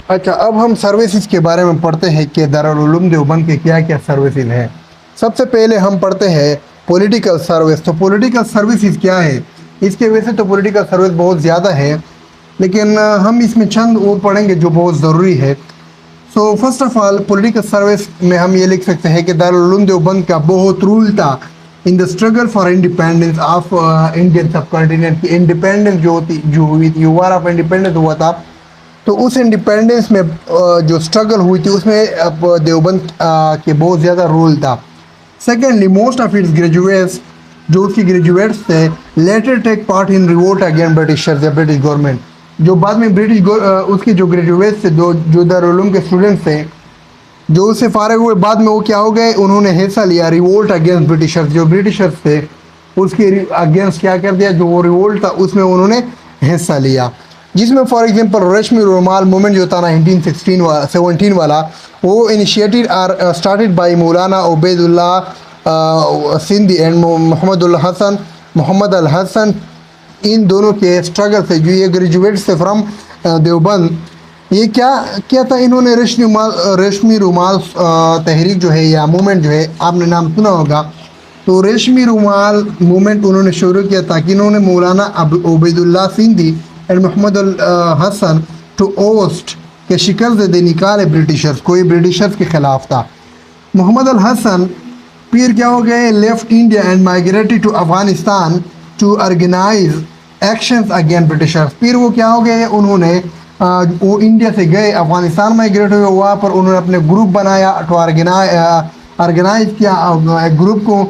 اچھا، اب ہم سروسز کے بارے میں پڑھتے ہیں کہ دارالعلوم دیوبند کے کیا کیا سروسز ہیں۔ سب سے پہلے ہم پڑھتے ہیں پولیٹیکل سروس۔ تو پولیٹیکل سروسز کیا ہے؟ اس کے ویسے تو پولیٹیکل سروس بہت زیادہ ہے، لیکن ہم اس میں چند وہ پڑھیں گے جو بہت ضروری ہے۔ So first of all political service میں ہم یہ لکھ سکتے ہیں کہ دارالعلوم دیوبند کا بہت رول تھا in the struggle for independence of Indian subcontinent کی انڈیپینڈنس جو ہوئی تھی، وار آف انڈیپینڈنس ہوا تھا، تو اس انڈیپینڈنس میں جو اسٹرگل ہوئی تھی اس میں دیوبند کے بہت زیادہ رول تھا۔ Secondly most of its graduates, جو اس کی گریجویٹس تھے، later take part in revolt against Britishers یا برٹش گورنمنٹ، جو بعد میں اس کے جو گریجویٹس تھے، جو دارالعلوم کے اسٹوڈنٹس تھے، جو اس سے فارغ ہوئے بعد میں وہ کیا ہو گئے، انہوں نے حصہ لیا ریوولٹ اگینسٹ برٹشرز، جو برٹشرز تھے اس کے اگینسٹ کیا کر دیا، جو وہ ریوولٹ تھا اس میں انہوں نے حصہ لیا، جس میں فار ایگزامپل ریشمی رومال موومنٹ جو تھا 1917 والا، وہ انیشیٹڈ اور started by Maulana Ubaidullah Sindhi and Mahmud الحسن، ان دونوں کے اسٹرگل سے، جو یہ گریجویٹس تھے فرام دیوبند، یہ کیا تھا، انہوں نے ریشمی رومال تحریک جو ہے یا موومنٹ جو ہے، آپ نے نام سنا ہوگا، تو ریشمی رومال موومنٹ انہوں نے شروع کیا تھا کہ انہوں نے Maulana Ubaidullah Sindhi and Mahmud al-Hasan to oust کے شکل سے نکالے برٹشرز، کوئی برٹشرز کے خلاف تھا۔ محمد الحسن پھر کیا ہو گئے، left India and migrated to Afghanistan to organise actions against Britishers, پھر وہ کیا ہو گئے، انہوں نے وہ انڈیا سے گئے افغانستان مائگریٹ ہوئے، وہاں پر انہوں نے اپنے گروپ بنایا ٹو آرگنائز کیا ایک گروپ کو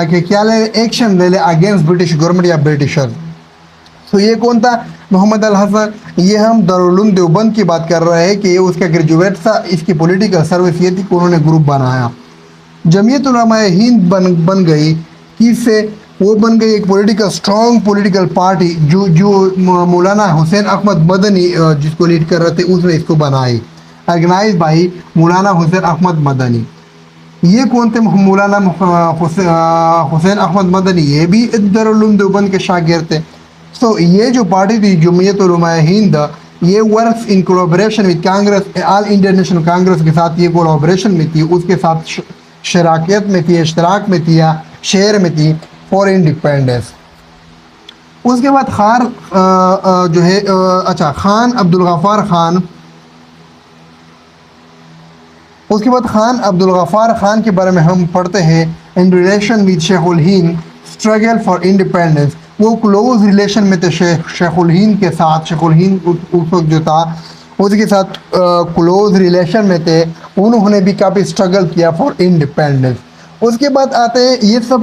کہ کیا لے ایکشن لے لے اگینسٹ برٹش گورنمنٹ یا برٹشرز۔ تو یہ کون تھا؟ محمد الحسن۔ یہ ہم دارالعلوم دیوبند کی بات کر رہے ہیں کہ یہ اس کا گریجویٹ تھا، اس کی پولیٹیکل سروس یہ تھی کہ انہوں نے گروپ بنایا۔ جمعیت علماء ہند بن گئی، کس سے؟ وہ بن گئی ایک پولیٹیکل اسٹرانگ پولیٹیکل پارٹی، جو مولانا حسین احمد مدنی جس کو لیڈ کر رہے تھے، اس نے اس کو بنائی، آرگنائز بائی مولانا حسین احمد مدنی۔ یہ کون تھے؟ مولانا حسین احمد مدنی، یہ بھی دارالعلوم دیوبند کے شاگرد تھے۔ تو یہ جو پارٹی تھی جمعیت علماء ہند، یہ works in collaboration with Congress, all Indian national Congress کے ساتھ یہ کولابریشن میں تھی، اس کے ساتھ شراکت میں تھی، اشتراک میں تھی یا شیئر میں تھی فار انڈیپینڈنس۔ اس کے بعد خان عبدالغفار خان، اس کے بعد خان عبدالغفار خان کے بارے میں ہم پڑھتے ہیں in relation with Sheikh Alhind struggle for independence, وہ کلوز ریلیشن میں تھے شیخ الہند کے ساتھ، شیخ الہند اس وقت جو تھا اس کے ساتھ کلوز ریلیشن میں تھے، انہوں نے بھی کافی اسٹرگل کیا فار انڈیپینڈنس۔ اس کے بعد آتے ہیں، یہ سب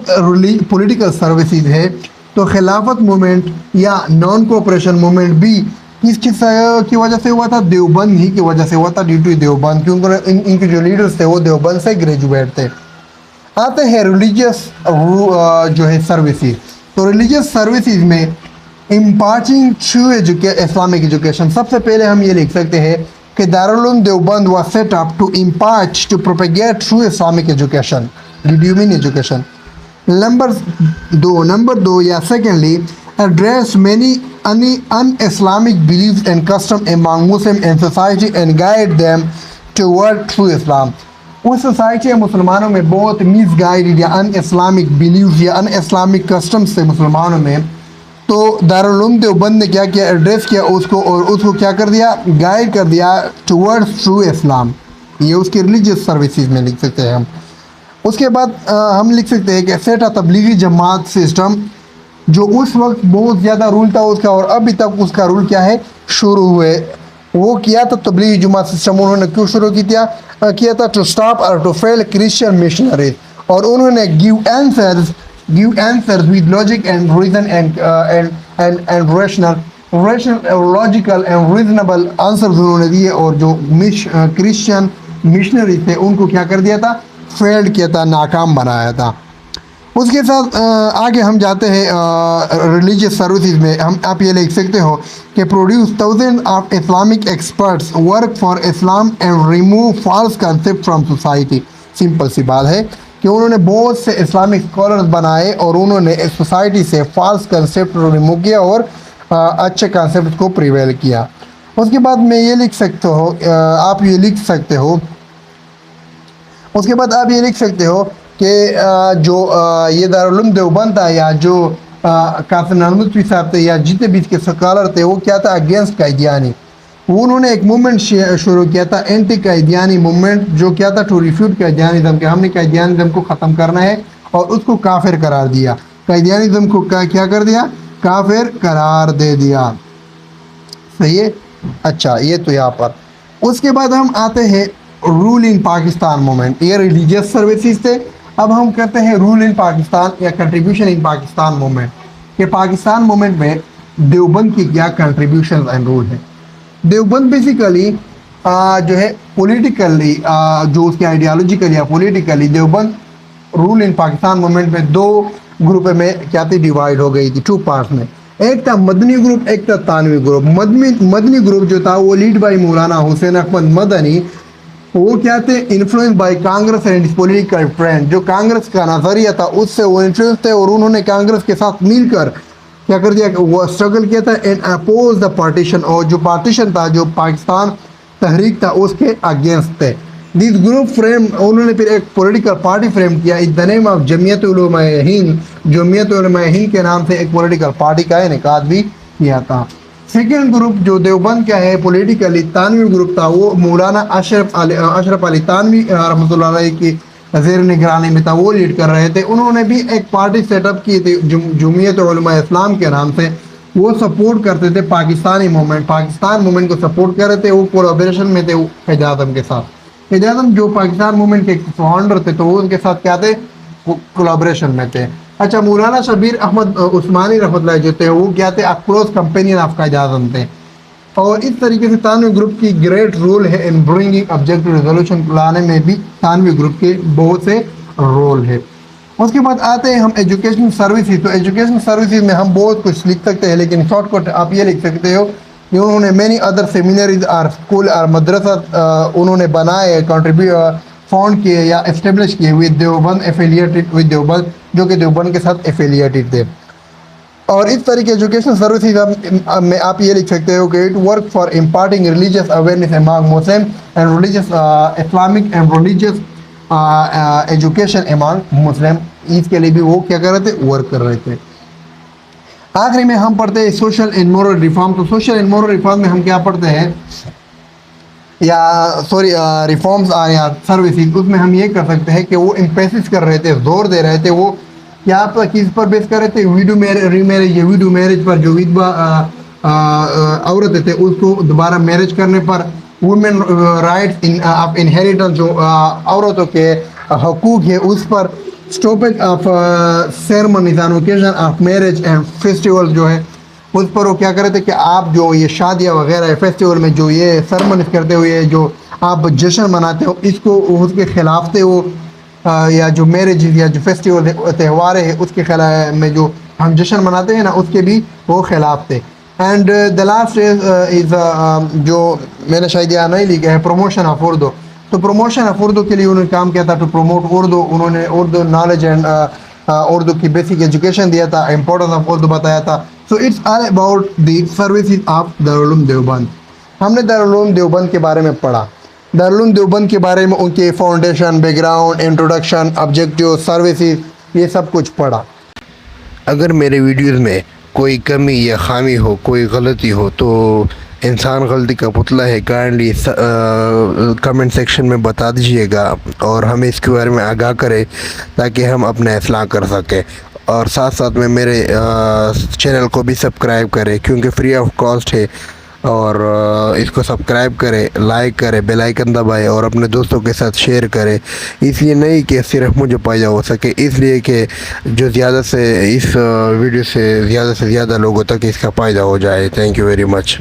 پولیٹیکل سروسز ہے، تو خلافت موومنٹ یا نان کوپریشن موومنٹ بھی کس کی وجہ سے ہوا تھا؟ دیوبند ہی کی وجہ سے ہوا تھا، ڈیو ٹو دیوبند، کیونکہ ان کے جو لیڈرز تھے وہ دیوبند سے گریجویٹ تھے۔ آتے ہیں ریلیجیس جو ہے سروسز، تو ریلیجیس سروسز میں امپارٹنگ ٹرو اسلامک ایجوکیشن، سب سے پہلے ہم یہ لکھ سکتے ہیں کہ Darul Uloom Deoband was set up to impart to propagate true Islamic education, did you mean education? Number دو یا secondly address many un-Islamic beliefs and customs among Muslims and society and guide them toward true Islam۔ Us society مسلمانوں میں بہت مس guide یا in Islamic believes یا in Islamic customs سے مسلمانوں میں، تو دارالعلوم دیوبند نے کیا کیا، ایڈریس کیا اس کو، اور اس کو کیا کر دیا، گائیڈ کر دیا ٹورڈز ٹرو اسلام۔ یہ اس کے ریلیجیس سروسز میں لکھ سکتے ہیں ہم۔ اس کے بعد ہم لکھ سکتے ہیں کہ سیٹ تبلیغی جماعت سسٹم، جو اس وقت بہت زیادہ رول تھا اس کا، اور ابھی تک اس کا رول کیا ہے، شروع ہوئے، وہ کیا تھا تبلیغی جماعت سسٹم، انہوں نے کیوں شروع کیا تھا؟ ٹو اسٹاپ اور ٹو فیل کرسچن مشنریز، اور انہوں نے give answers with logic and reason and logical and reasonable answers انہوں نے دیے، اور جو کرسچن مشنری تھے ان کو کیا کر دیا تھا، فیلڈ کیا تھا، ناکام بنایا تھا۔ اس کے ساتھ آگے ہم جاتے ہیں ریلیجیس سروسز میں، آپ یہ لکھ سکتے ہو کہ produce thousand of Islamic experts work for Islam and remove false concept from society. Simple سی بات ہے کہ انہوں نے بہت سے اسلامک اسکالرز بنائے اور انہوں نے سوسائٹی سے فالس کنسیپٹ ریموو کیا اور اچھے کنسیپٹ کو پریویل کیا۔ उसके बाद मैं ये लिख सकते हो, आप ये लिख सकते हो, उसके बाद आप ये लिख सकते हो कि जो ये दारुल उलूम देवबंद था, या जो कासिम नदवी साहब थे, या जितने भी इसके स्कॉलर थे, वो क्या था, अगेंस्ट कायदियानी। वो उन्होंने एक मूवमेंट शुरू किया था, एंटी कायदियानी मूवमेंट, जो क्या था, टू रिफ्यूट कायदियानिज्म, के हमने कायदियानिज्म को ख़त्म करना है, और उसको काफिर करार दिया। कायदियानिज्म को क्या कर दिया, काफिर करार दे दिया। सही है। अच्छा, ये तो यहाँ पर। उसके बाद हम आते हैं रूल इन पाकिस्तान मूवमेंट। ये रिलीजियस सर्विसेज थे। अब हम करते हैं रूल इन पाकिस्तान या कंट्रीब्यूशन इन पाकिस्तान मूवमेंट, कि पाकिस्तान मूवमेंट में देवबंद की क्या कंट्रीब्यूशन एंड रोल है। देवबंद बेसिकली जो है पॉलिटिकली, जो उसकी आइडियोलॉजिकली या politically, Deoband rule in Pakistan movement में दो ग्रुप में क्या थी, डिवाइड हो गई थी, टू पार्ट्स में। एक था मदनी ग्रुप, एक था तानवी ग्रुप। मदनी ग्रुप जो था वो लीड बाई मौलाना हुसैन अहमद मदनी। वो क्या थे, influence by Congress and political friend. जो कांग्रेस का नजरिया था उससे वो इन्फ्लुएंस थे, और उन्होंने कांग्रेस के साथ मिलकर क्या कर दिया, वो स्ट्रगल किया था एंड अपोज द पार्टीशन। और जो पार्टीशन था, जो पाकिस्तान तहरीक था, उसके अगेंस्ट थे। दिस ग्रुप फ्रेम, उन्होंने फिर एक पॉलिटिकल पार्टी फ्रेम किया in the name of Jamiat Ulama Hind. Jamiat Ulama Hind के नाम से एक पॉलिटिकल पार्टी का इनेकाद भी किया था। सेकेंड ग्रुप जो देवबंद का है पॉलिटिकली, तानवी ग्रुप था, वो मौलाना अशरफ अली तानवी रहमतुल्लाह अलैह की ज़ेर निगरानी में था, वो लीड कर रहे थे। उन्होंने भी एक पार्टी सेटअप की थी जमीयत उलमा इस्लाम के नाम से। वो सपोर्ट करते थे पाकिस्तानी मूवमेंट, पाकिस्तान मूवमेंट को सपोर्ट कर रहे थे। वो कोलैबोरेशन में थे क़ायद आज़म के साथ। क़ायद आज़म जो पाकिस्तान मूवमेंट के फाउंडर थे, तो वो उनके साथ क्या थे, कोलैबोरेशन में थे। अच्छा, मौलाना शबीर अहमद उस्मानी रहमतुल्लाह जो थे, वो क्या थे, क्लोज कंपेनियन ऑफ क़ायद आज़म थे। और इस तरीके से तानवी ग्रुप की ग्रेट रोल है इन ब्रिंगिंग ऑब्जेक्टिव रेजोल्यूशन लाने में भी तानवी ग्रुप के बहुत से रोल है। उसके बाद आते हैं हम एजुकेशन सर्विसेज। तो एजुकेशन सर्विसेज में हम बहुत कुछ लिख सकते हैं, लेकिन शॉर्टकट आप ये लिख सकते हो कि उन्होंने मैनी अदर सेमिनरीज और स्कूल और मदरसा उन्होंने बनाए, कंट्रीब्यूट फाउंड किए या एस्टेब्लिश किए with Deoband, affiliated with Deoband, जो कि देवबंद के साथ एफिलिएटेड थे। और इस तरह के एजुकेशन सर्विसेज में आप ये लिख सकते हो कि it work for imparting religious awareness among Muslim and religious Islamic and religious education among Muslim. इसके लिए भी वो क्या कर रहे थे, वर्क कर रहे थे। आखिरी में हम पढ़ते हैं सोशल एंड मोरल रिफॉर्म। तो सोशल एंड मोरल रिफॉर्म में हम क्या पढ़ते हैं, या सॉरी रिफॉर्म्स या सर्विसेज, उसमें हम ये कर सकते हैं कि वो एम्फेसिस कर रहे थे, जोर दे रहे थे। वो क्या पर किस पर बेस कर रहे थे, विडो रीमैरिज, विडो मैरिज पर, जो विधवा औरतें थे उसको दोबारा मैरिज करने पर, women rights in of inheritance, जो औरतों के हकूक है उस पर, stoppage of ceremonies on occasion of marriage and festival जो है उस पर वो क्या कर रहे थे कि आप जो ये शादियाँ वगैरह फेस्टिवल में जो ये सेरेमनीज करते हुए जो आप जश्न मनाते हो, इसको उसके खिलाफ थे वो। या जो मैरिज या जो फेस्टिवल त्यौहार है उसके खिलाफ में जो हम जश्न मनाते हैं ना, उसके भी वो खिलाफ थे। एंड द लास्ट इज़ जो मैंने शायद यहाँ नहीं लिखा है, प्रमोशन ऑफ उर्दू। तो प्रमोशन ऑफ उर्दू के लिए उन्होंने काम किया था, टू प्रमोट उर्दू। उन्होंने उर्दू नॉलेज एंड उर्दू की बेसिक एजुकेशन दिया था, इम्पोर्टेंस ऑफ उर्दू बताया था। So it's all about the services of Darul Uloom Deoband. हमने दारुल उलूम देवबंद के बारे में पढ़ा, दारुल उलूम देवबंद के बारे में, उनके foundation, background, introduction, objective, services, ये सब कुछ पढ़ा। अगर मेरे वीडियोज़ में कोई कमी या खामी हो, कोई गलती हो, तो इंसान गलती का पुतला है, काइंडली कमेंट सेक्शन में बता दीजिएगा और हमें इसके बारे में आगाह करें ताकि हम अपना इस्लाह कर सकें। और साथ साथ में मेरे चैनल को भी सब्सक्राइब करें, क्योंकि फ्री ऑफ कॉस्ट है। और इसको सब्सक्राइब करें, लाइक करें, बेल आइकन दबाएं और अपने दोस्तों के साथ शेयर करें। इसलिए नहीं कि सिर्फ मुझे फ़ायदा हो सके, इसलिए कि जो ज़्यादा से इस वीडियो से ज़्यादा लोगों तक इसका फ़ायदा हो जाए। Thank you very much.